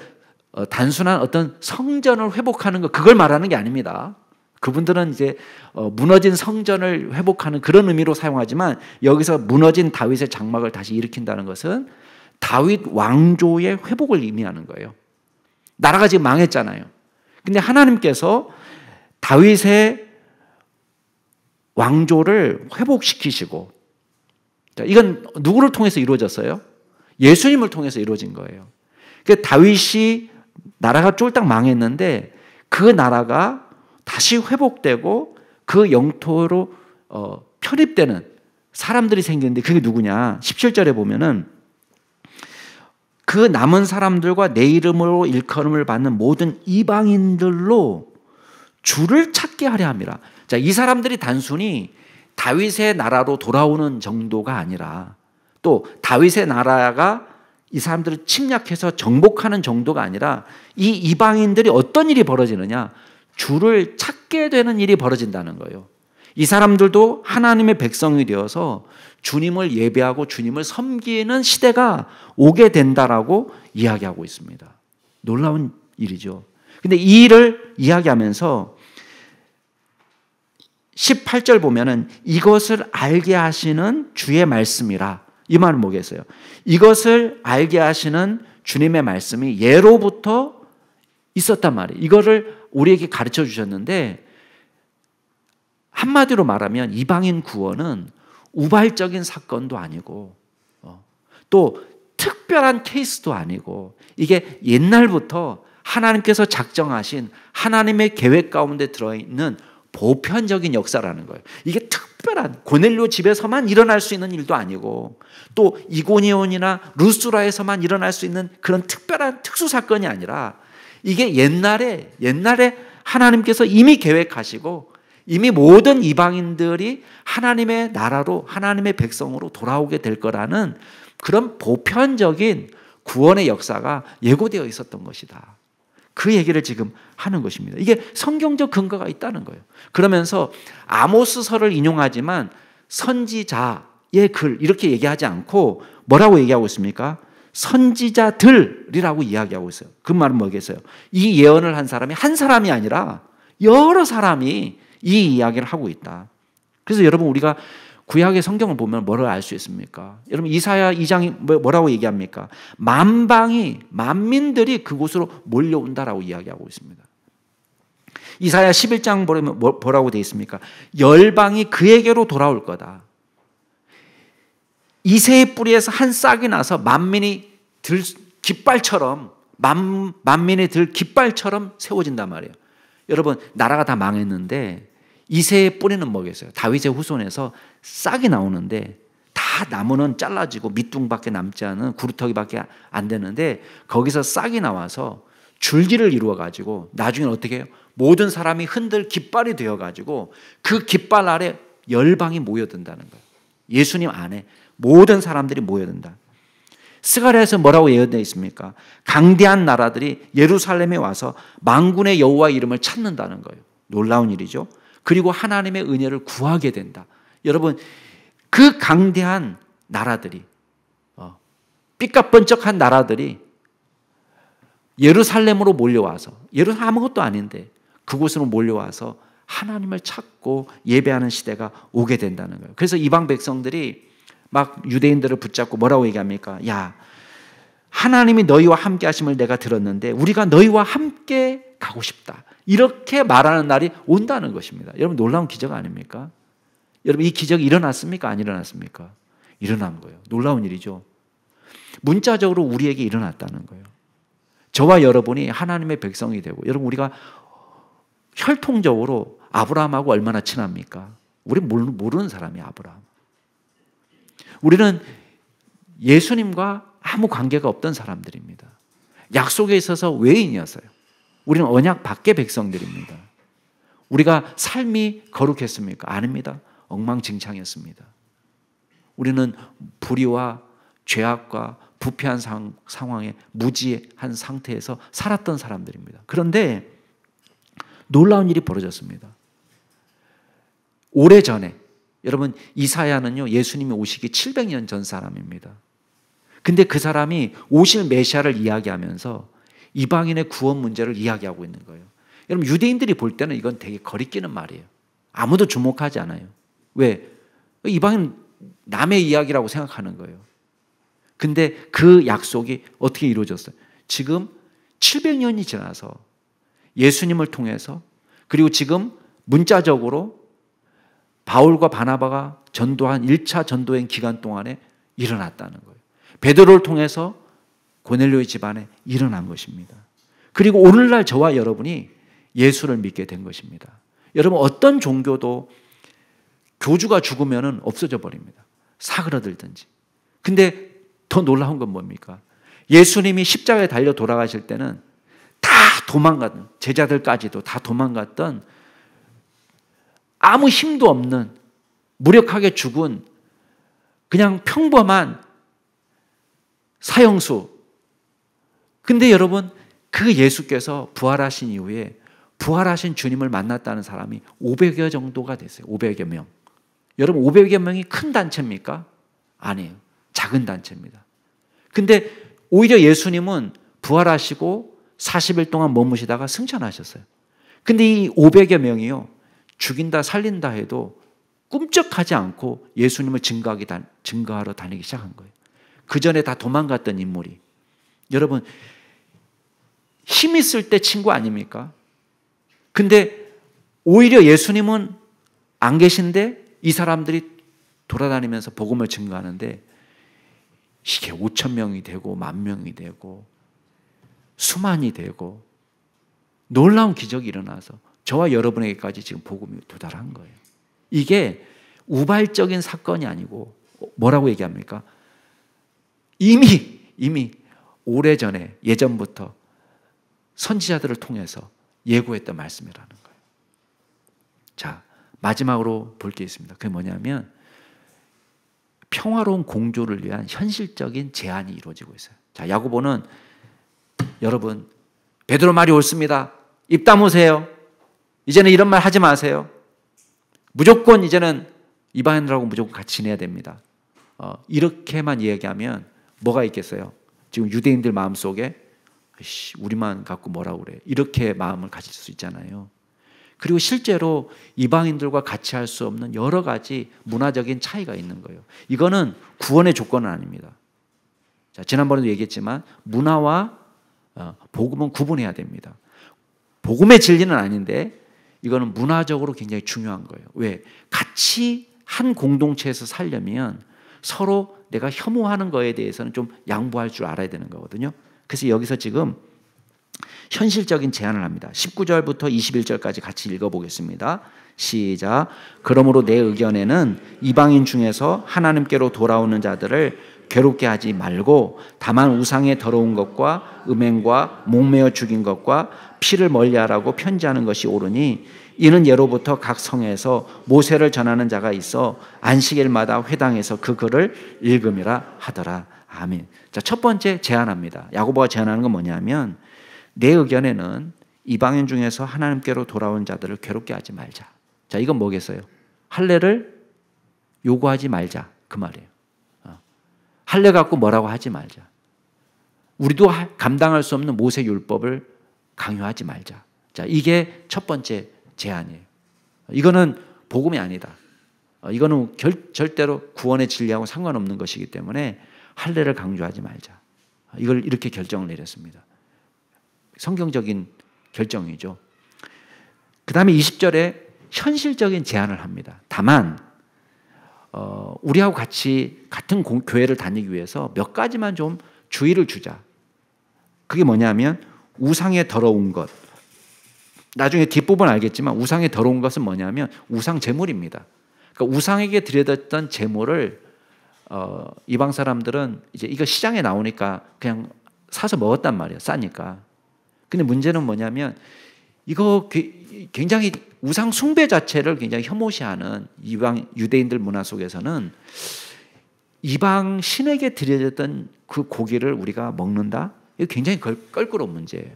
단순한 어떤 성전을 회복하는 것, 그걸 말하는 게 아닙니다. 그분들은 이제 무너진 성전을 회복하는 그런 의미로 사용하지만 여기서 무너진 다윗의 장막을 다시 일으킨다는 것은 다윗 왕조의 회복을 의미하는 거예요. 나라가 지금 망했잖아요. 근데 하나님께서 다윗의 왕조를 회복시키시고, 이건 누구를 통해서 이루어졌어요? 예수님을 통해서 이루어진 거예요. 그러니까 다윗이 나라가 쫄딱 망했는데 그 나라가 다시 회복되고 그 영토로 편입되는 사람들이 생기는데 그게 누구냐? 17절에 보면은 그 남은 사람들과 내 이름으로 일컬음을 받는 모든 이방인들로 주를 찾게 하려 함이라. 자, 이 사람들이 단순히 다윗의 나라로 돌아오는 정도가 아니라 또 다윗의 나라가 이 사람들을 침략해서 정복하는 정도가 아니라 이 이방인들이 어떤 일이 벌어지느냐? 주를 찾게 되는 일이 벌어진다는 거예요. 이 사람들도 하나님의 백성이 되어서 주님을 예배하고 주님을 섬기는 시대가 오게 된다라고 이야기하고 있습니다. 놀라운 일이죠. 근데 이 일을 이야기하면서 18절 보면은 이것을 알게 하시는 주의 말씀이라. 이 말은 뭐겠어요? 이것을 알게 하시는 주님의 말씀이 예로부터 있었단 말이에요. 이거를 우리에게 가르쳐 주셨는데 한마디로 말하면 이방인 구원은 우발적인 사건도 아니고 또 특별한 케이스도 아니고 이게 옛날부터 하나님께서 작정하신 하나님의 계획 가운데 들어있는 보편적인 역사라는 거예요. 이게 특별한 고넬료 집에서만 일어날 수 있는 일도 아니고 또 이고니온이나 루스라에서만 일어날 수 있는 그런 특별한 특수 사건이 아니라 이게 옛날에 하나님께서 이미 계획하시고 이미 모든 이방인들이 하나님의 나라로 하나님의 백성으로 돌아오게 될 거라는 그런 보편적인 구원의 역사가 예고되어 있었던 것이다. 그 얘기를 지금 하는 것입니다. 이게 성경적 근거가 있다는 거예요. 그러면서 아모스서를 인용하지만 선지자의 글 이렇게 얘기하지 않고 뭐라고 얘기하고 있습니까? 선지자들이라고 이야기하고 있어요. 그 말은 뭐겠어요? 이 예언을 한 사람이 한 사람이 아니라 여러 사람이 이 이야기를 하고 있다. 그래서 여러분 우리가 구약의 성경을 보면 뭐를 알 수 있습니까? 여러분 이사야 2장이 뭐라고 얘기합니까? 만민들이 그곳으로 몰려온다라고 이야기하고 있습니다. 이사야 11장 보면 뭐라고 되어 있습니까? 열방이 그에게로 돌아올 거다. 이새의 뿌리에서 한 싹이 나서 만민이 들 깃발처럼 만민이 들 깃발처럼 세워진단 말이에요. 여러분 나라가 다 망했는데 이새의 뿌리는 뭐겠어요? 다윗의 후손에서 싹이 나오는데 다 나무는 잘라지고 밑둥밖에 남지 않은 구루터기밖에 안 되는데 거기서 싹이 나와서 줄기를 이루어가지고 나중에 어떻게 해요? 모든 사람이 흔들 깃발이 되어가지고 그 깃발 아래 열방이 모여든다는 거예요. 예수님 안에 모든 사람들이 모여든다. 스가랴에서 뭐라고 예언되어 있습니까? 강대한 나라들이 예루살렘에 와서 만군의 여호와 이름을 찾는다는 거예요. 놀라운 일이죠. 그리고 하나님의 은혜를 구하게 된다. 여러분 그 강대한 나라들이 삐까뻔쩍한 나라들이 예루살렘으로 몰려와서 예루살렘 아무것도 아닌데 그곳으로 몰려와서 하나님을 찾고 예배하는 시대가 오게 된다는 거예요. 그래서 이방 백성들이 막 유대인들을 붙잡고 뭐라고 얘기합니까? 야, 하나님이 너희와 함께 하심을 내가 들었는데 우리가 너희와 함께 가고 싶다. 이렇게 말하는 날이 온다는 것입니다. 여러분 놀라운 기적 아닙니까? 여러분 이 기적이 일어났습니까? 안 일어났습니까? 일어난 거예요. 놀라운 일이죠. 문자적으로 우리에게 일어났다는 거예요. 저와 여러분이 하나님의 백성이 되고 여러분 우리가 혈통적으로 아브라함하고 얼마나 친합니까? 우리 모르는 사람이 아브라함. 우리는 예수님과 아무 관계가 없던 사람들입니다. 약속에 있어서 외인이었어요. 우리는 언약 밖의 백성들입니다. 우리가 삶이 거룩했습니까? 아닙니다. 엉망진창이었습니다. 우리는 불의와 죄악과 부패한 상황에 무지한 상태에서 살았던 사람들입니다. 그런데 놀라운 일이 벌어졌습니다. 오래전에 여러분 이사야는요 예수님이 오시기 700년 전 사람입니다. 근데 그 사람이 오실 메시아를 이야기하면서 이방인의 구원 문제를 이야기하고 있는 거예요. 여러분 유대인들이 볼 때는 이건 되게 거리끼는 말이에요. 아무도 주목하지 않아요. 왜? 이방인 남의 이야기라고 생각하는 거예요. 근데 그 약속이 어떻게 이루어졌어요? 지금 700년이 지나서 예수님을 통해서 그리고 지금 문자적으로 바울과 바나바가 전도한 1차 전도행 기간 동안에 일어났다는 거예요. 베드로를 통해서 고넬료의 집안에 일어난 것입니다. 그리고 오늘날 저와 여러분이 예수를 믿게 된 것입니다. 여러분 어떤 종교도 교주가 죽으면 없어져 버립니다. 사그라들든지. 근데 더 놀라운 건 뭡니까? 예수님이 십자가에 달려 돌아가실 때는 다 도망갔던, 제자들까지도 다 도망갔던 아무 힘도 없는 무력하게 죽은 그냥 평범한 사형수. 근데 여러분 그 예수께서 부활하신 이후에 부활하신 주님을 만났다는 사람이 500여 정도가 됐어요. 500여 명. 여러분 500여 명이 큰 단체입니까? 아니에요. 작은 단체입니다. 근데 오히려 예수님은 부활하시고 40일 동안 머무시다가 승천하셨어요. 근데 이 500여 명이요. 죽인다 살린다 해도 꿈쩍하지 않고 예수님을 증거하러 다니기 시작한 거예요. 그 전에 다 도망갔던 인물이. 여러분 힘 있을 때 친구 아닙니까? 근데 오히려 예수님은 안 계신데 이 사람들이 돌아다니면서 복음을 증거하는데 이게 5천 명이 되고 10,000명이 되고 수만이 되고 놀라운 기적이 일어나서 저와 여러분에게까지 지금 복음이 도달한 거예요. 이게 우발적인 사건이 아니고 뭐라고 얘기합니까? 이미 오래전에 예전부터 선지자들을 통해서 예고했던 말씀이라는 거예요. 자, 마지막으로 볼 게 있습니다. 그게 뭐냐면 평화로운 공조를 위한 현실적인 제안이 이루어지고 있어요. 자, 야고보는 여러분 베드로 말이 옳습니다. 입 다무세요. 이제는 이런 말 하지 마세요. 무조건 이제는 이방인들하고 무조건 같이 지내야 됩니다. 이렇게만 이야기하면 뭐가 있겠어요? 지금 유대인들 마음속에 우리만 갖고 뭐라고 그래. 이렇게 마음을 가질 수 있잖아요. 그리고 실제로 이방인들과 같이 할 수 없는 여러 가지 문화적인 차이가 있는 거예요. 이거는 구원의 조건은 아닙니다. 자, 지난번에도 얘기했지만 문화와 복음은 구분해야 됩니다. 복음의 진리는 아닌데 이거는 문화적으로 굉장히 중요한 거예요. 왜? 같이 한 공동체에서 살려면 서로 내가 혐오하는 거에 대해서는 좀 양보할 줄 알아야 되는 거거든요. 그래서 여기서 지금 현실적인 제안을 합니다. 19절부터 21절까지 같이 읽어보겠습니다. 시작. 그러므로 내 의견에는 이방인 중에서 하나님께로 돌아오는 자들을 괴롭게 하지 말고 다만 우상의 더러운 것과 음행과 목매어 죽인 것과 피를 멀리하라고 편지하는 것이 옳으니 이는 예로부터 각 성에서 모세를 전하는 자가 있어 안식일마다 회당에서 그 글을 읽음이라 하더라. 아멘. 자, 첫 번째 제안합니다. 야고보가 제안하는 건 뭐냐면 내 의견에는 이방인 중에서 하나님께로 돌아온 자들을 괴롭게 하지 말자. 자, 이건 뭐겠어요? 할례를 요구하지 말자. 그 말이에요. 할례 갖고 뭐라고 하지 말자. 우리도 감당할 수 없는 모세 율법을 강요하지 말자. 자, 이게 첫 번째 제안이에요. 이거는 복음이 아니다. 이거는 절대로 구원의 진리하고 상관없는 것이기 때문에 할례를 강조하지 말자. 이걸 이렇게 결정을 내렸습니다. 성경적인 결정이죠. 그 다음에 20절에 현실적인 제안을 합니다. 다만 우리하고 같이 같은 교회를 다니기 위해서 몇 가지만 좀 주의를 주자. 그게 뭐냐면 우상의 더러운 것. 나중에 뒷부분 알겠지만 우상의 더러운 것은 뭐냐면 우상 제물입니다. 그러니까 우상에게 드려졌던 제물을 이방 사람들은 이제 이거 시장에 나오니까 그냥 사서 먹었단 말이에요. 싸니까. 근데 문제는 뭐냐면 이거 굉장히 우상 숭배 자체를 굉장히 혐오시하는 이방 유대인들 문화 속에서는 이방 신에게 드려졌던 그 고기를 우리가 먹는다? 이거 굉장히 껄끄러운 문제예요.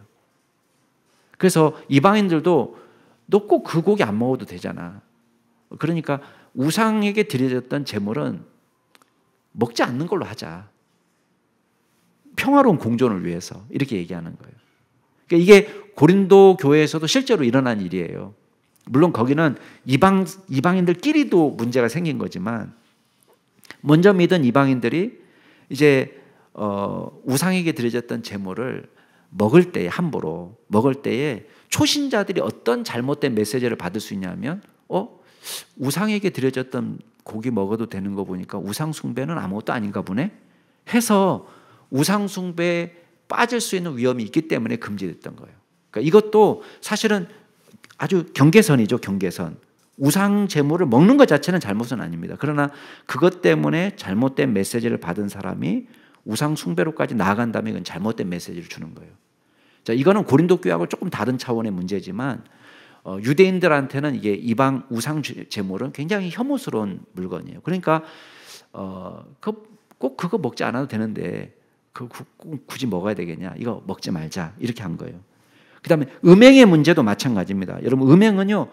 그래서 이방인들도 너 꼭 그 고기 안 먹어도 되잖아. 그러니까 우상에게 드려졌던 제물은 먹지 않는 걸로 하자. 평화로운 공존을 위해서 이렇게 얘기하는 거예요. 그러니까 이게 고린도 교회에서도 실제로 일어난 일이에요. 물론 거기는 이방인들끼리도 문제가 생긴 거지만 먼저 믿은 이방인들이 이제 우상에게 드려졌던 제물을 먹을 때에 함부로 먹을 때에 초신자들이 어떤 잘못된 메시지를 받을 수 있냐면 우상에게 드려졌던 고기 먹어도 되는 거 보니까 우상 숭배는 아무것도 아닌가 보네 해서 우상 숭배에 빠질 수 있는 위험이 있기 때문에 금지됐던 거예요. 그러니까 이것도 사실은 아주 경계선이죠. 경계선. 우상 제물을 먹는 것 자체는 잘못은 아닙니다. 그러나 그것 때문에 잘못된 메시지를 받은 사람이 우상 숭배로까지 나아간다면 이건 잘못된 메시지를 주는 거예요. 자, 이거는 고린도 교회하고 조금 다른 차원의 문제지만 유대인들한테는 이게 이방 우상 제물은 굉장히 혐오스러운 물건이에요. 그러니까 꼭 그거 먹지 않아도 되는데 굳이 먹어야 되겠냐? 이거 먹지 말자 이렇게 한 거예요. 그다음에 음행의 문제도 마찬가지입니다. 여러분 음행은요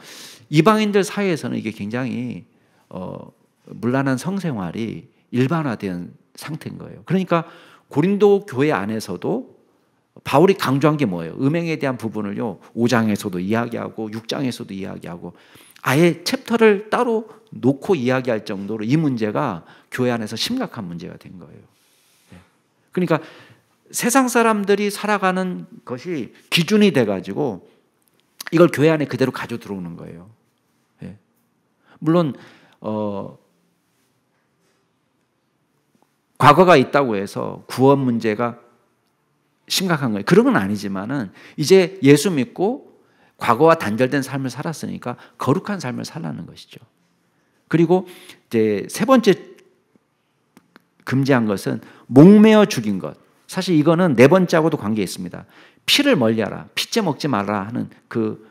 이방인들 사이에서는 이게 굉장히 문란한 성생활이 일반화된 상태인 거예요. 그러니까 고린도 교회 안에서도 바울이 강조한 게 뭐예요? 음행에 대한 부분을요 5장에서도 이야기하고 6장에서도 이야기하고 아예 챕터를 따로 놓고 이야기할 정도로 이 문제가 교회 안에서 심각한 문제가 된 거예요. 그러니까 세상 사람들이 살아가는 것이 기준이 돼가지고 이걸 교회 안에 그대로 가져 들어오는 거예요. 물론 과거가 있다고 해서 구원 문제가 심각한 거예요. 그런 건 아니지만은 이제 예수 믿고 과거와 단절된 삶을 살았으니까 거룩한 삶을 살라는 것이죠. 그리고 이제 세 번째 금지한 것은 목매어 죽인 것. 사실 이거는 네 번째하고도 관계 있습니다. 피를 멀리하라, 피째 먹지 말라 하는 그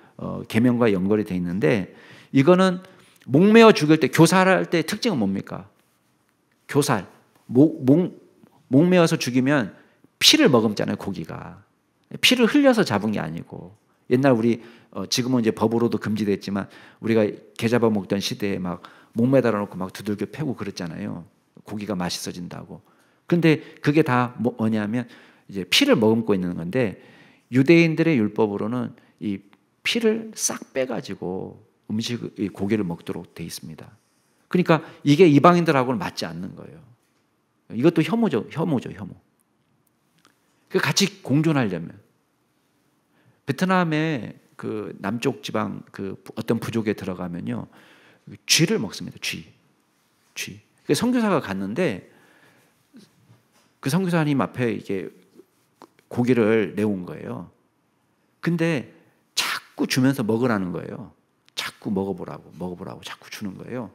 계명과 연결이 돼 있는데 이거는 목매어 죽일 때 교살할 때 특징은 뭡니까? 교살, 목매어서 죽이면 피를 머금잖아요. 고기가 피를 흘려서 잡은 게 아니고 옛날 우리 지금은 이제 법으로도 금지됐지만 우리가 게 잡아 먹던 시대에 막 목매달아 놓고 막 두들겨 패고 그랬잖아요. 고기가 맛있어진다고. 근데 그게 다 뭐냐면 이제 피를 머금고 있는 건데 유대인들의 율법으로는 이 피를 싹 빼가지고 고기를 먹도록 돼 있습니다. 그러니까 이게 이방인들하고는 맞지 않는 거예요. 이것도 혐오죠. 혐오. 같이 공존하려면 베트남의 그 남쪽 지방 그 어떤 부족에 들어가면요 쥐를 먹습니다. 쥐. 선교사가 갔는데 그 선교사님 앞에 이게 고기를 내온 거예요. 근데 자꾸 주면서 먹으라는 거예요. 자꾸 먹어보라고 자꾸 주는 거예요.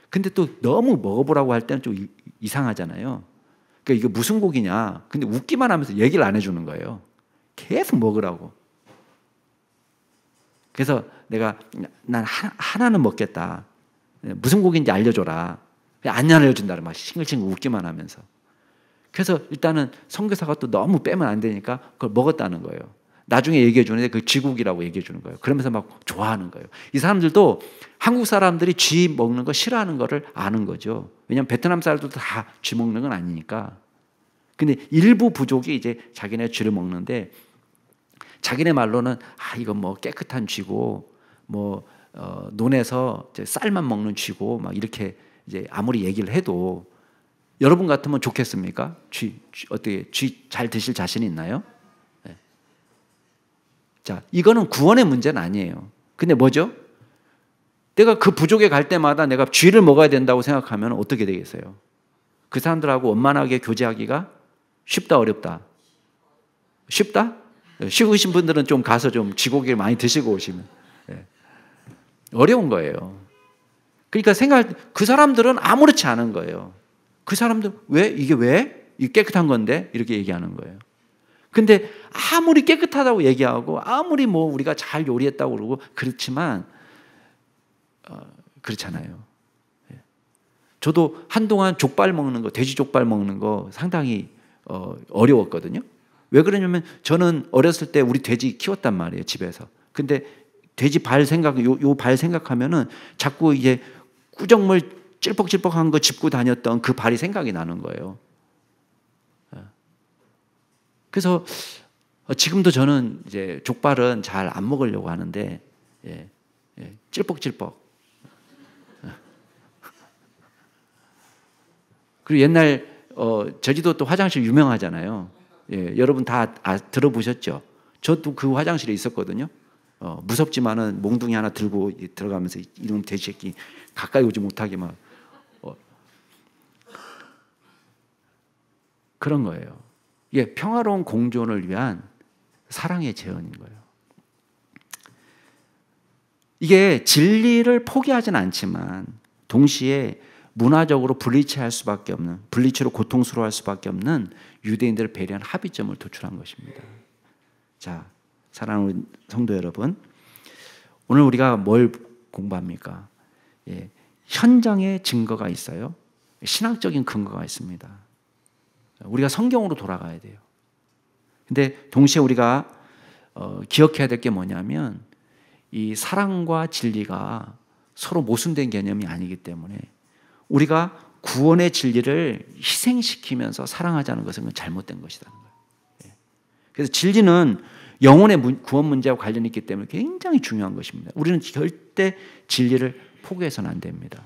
근데 또 너무 먹어보라고 할 때는 좀 이상하잖아요. 그러니까 이게 무슨 고기냐? 근데 웃기만 하면서 얘기를 안 해주는 거예요. 계속 먹으라고. 그래서 내가 난 하나는 먹겠다. 무슨 고기인지 알려줘라. 안 알려준다는 막 싱글싱글 웃기만 하면서. 그래서 일단은 선교사가 또 너무 빼면 안 되니까 그걸 먹었다는 거예요. 나중에 얘기해 주는데 그 쥐고기라고 얘기해 주는 거예요. 그러면서 막 좋아하는 거예요. 이 사람들도 한국 사람들이 쥐 먹는 거 싫어하는 거를 아는 거죠. 왜냐하면 베트남 사람들도 다 쥐 먹는 건 아니니까. 근데 일부 부족이 이제 자기네 쥐를 먹는데 자기네 말로는 이건 뭐 깨끗한 쥐고 뭐 논에서 이제 쌀만 먹는 쥐고 막 이렇게 이제 아무리 얘기를 해도 여러분 같으면 좋겠습니까? 어떻게 쥐 잘 드실 자신이 있나요? 네. 자, 이거는 구원의 문제는 아니에요. 근데 뭐죠? 내가 그 부족에 갈 때마다 내가 쥐를 먹어야 된다고 생각하면 어떻게 되겠어요? 그 사람들하고 원만하게 교제하기가 쉽다, 어렵다? 쉽다? 쉬우신 분들은 좀 가서 좀 쥐고기를 많이 드시고 오시면. 네. 어려운 거예요. 그러니까 그 사람들은 아무렇지 않은 거예요. 그 사람들 이게 깨끗한 건데 이렇게 얘기하는 거예요. 근데 아무리 깨끗하다고 얘기하고 아무리 뭐 우리가 잘 요리했다고 그러고 그렇지만 그렇잖아요. 저도 한동안 족발 먹는 거, 돼지 족발 먹는 거 상당히 어려웠거든요. 왜 그러냐면 저는 어렸을 때 우리 돼지 키웠단 말이에요, 집에서. 근데 돼지 발 요 발 생각하면은 자꾸 이제 꾸정물 찔뻑찔뻑한 거 짚고 다녔던 그 발이 생각이 나는 거예요. 그래서 지금도 저는 이제 족발은 잘 안 먹으려고 하는데, 예, 예, 찔뻑찔뻑. 그리고 옛날 제주도 또 화장실 유명하잖아요. 예, 여러분 다 들어보셨죠? 저도 그 화장실에 있었거든요. 무섭지만은 몽둥이 하나 들고 들어가면서 이놈 돼지새끼 가까이 오지 못하게 막 그런 거예요. 이게 평화로운 공존을 위한 사랑의 재현인 거예요. 이게 진리를 포기하진 않지만 동시에 문화적으로 분리할 수밖에 없는, 분리치로 고통스러워할 수밖에 없는 유대인들을 배려한 합의점을 도출한 것입니다. 자, 사랑하는 성도 여러분, 오늘 우리가 뭘 공부합니까? 예, 현장에 증거가 있어요. 신학적인 근거가 있습니다. 우리가 성경으로 돌아가야 돼요. 근데 동시에 우리가 기억해야 될 게 뭐냐면 이 사랑과 진리가 서로 모순된 개념이 아니기 때문에 우리가 구원의 진리를 희생시키면서 사랑하자는 것은 잘못된 것이라는 거예요. 그래서 진리는 영혼의 구원 문제와 관련이 있기 때문에 굉장히 중요한 것입니다. 우리는 절대 진리를 포기해서는 안 됩니다.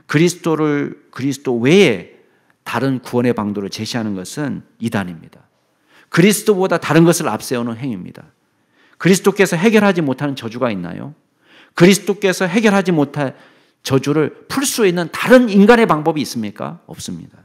그리스도 외에 다른 구원의 방도를 제시하는 것은 이단입니다. 그리스도보다 다른 것을 앞세우는 행위입니다. 그리스도께서 해결하지 못하는 저주가 있나요? 그리스도께서 해결하지 못할 저주를 풀 수 있는 다른 인간의 방법이 있습니까? 없습니다.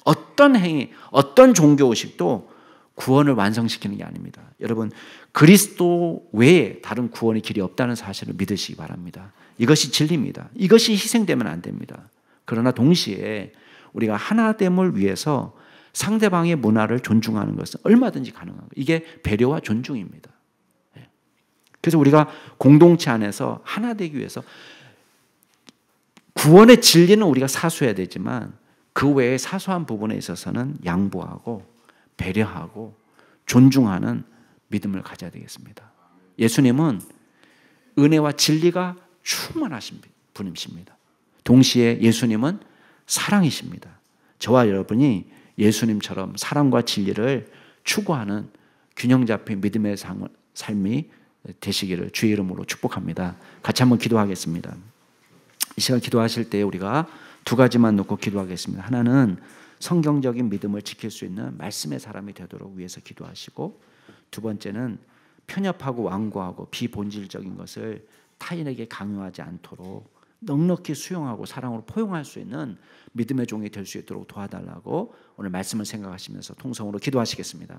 어떤 행위, 어떤 종교의식도 구원을 완성시키는 게 아닙니다. 여러분, 그리스도 외에 다른 구원의 길이 없다는 사실을 믿으시기 바랍니다. 이것이 진리입니다. 이것이 희생되면 안 됩니다. 그러나 동시에 우리가 하나됨을 위해서 상대방의 문화를 존중하는 것은 얼마든지 가능한 거예요. 이게 배려와 존중입니다. 그래서 우리가 공동체 안에서 하나 되기 위해서 구원의 진리는 우리가 사수해야 되지만 그 외에 사소한 부분에 있어서는 양보하고 배려하고 존중하는 믿음을 가져야 되겠습니다. 예수님은 은혜와 진리가 충만하신 분이십니다. 동시에 예수님은 사랑이십니다. 저와 여러분이 예수님처럼 사랑과 진리를 추구하는 균형 잡힌 믿음의 삶이 되시기를 주의 이름으로 축복합니다. 같이 한번 기도하겠습니다. 이 시간 기도하실 때 우리가 두 가지만 놓고 기도하겠습니다. 하나는 성경적인 믿음을 지킬 수 있는 말씀의 사람이 되도록 위해서 기도하시고, 두 번째는 편협하고 완고하고 비본질적인 것을 타인에게 강요하지 않도록 넉넉히 수용하고 사랑으로 포용할 수 있는 믿음의 종이 될 수 있도록 도와달라고 오늘 말씀을 생각하시면서 통성으로 기도하시겠습니다.